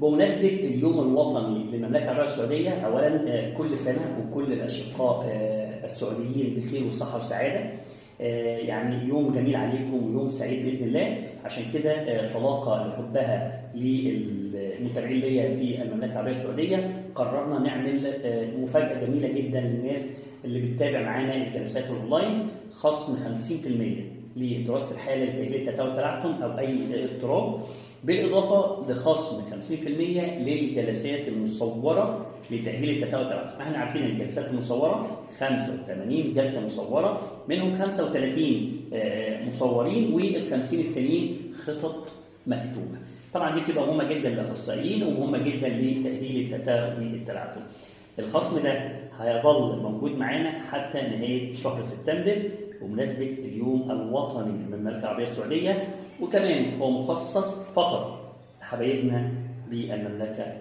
بمناسبة اليوم الوطني للمملكة العربية السعودية، أولا كل سنة وكل الأشقاء السعوديين بخير وصحة وسعادة. يعني يوم جميل عليكم ويوم سعيد بإذن الله. عشان كده طلاقة لحبها للمتابعين ليا في المملكة العربية السعودية قررنا نعمل مفاجأة جميلة جدا للناس اللي بتتابع معانا الجلسات الأونلاين، خصم 50% لدراسة الحالة لتأهيل التتابع والتلعثم أو أي اضطراب، بالإضافة لخصم 50% للجلسات المصورة لتأهيل التتابع والتلعثم. احنا عارفين الجلسات المصورة 85 جلسة مصورة، منهم 35 مصورين وال50 التانيين خطط مكتوبة. طبعا دي بتبقى مهمة جدا للأخصائيين ومهمة جدا لتأهيل التتابع والتلعثم. الخصم ده هيظل موجود معانا حتى نهاية شهر سبتمبر بمناسبة اليوم الوطني للمملكة العربية السعودية، وكمان هو مخصص فقط لحبايبنا بالمملكة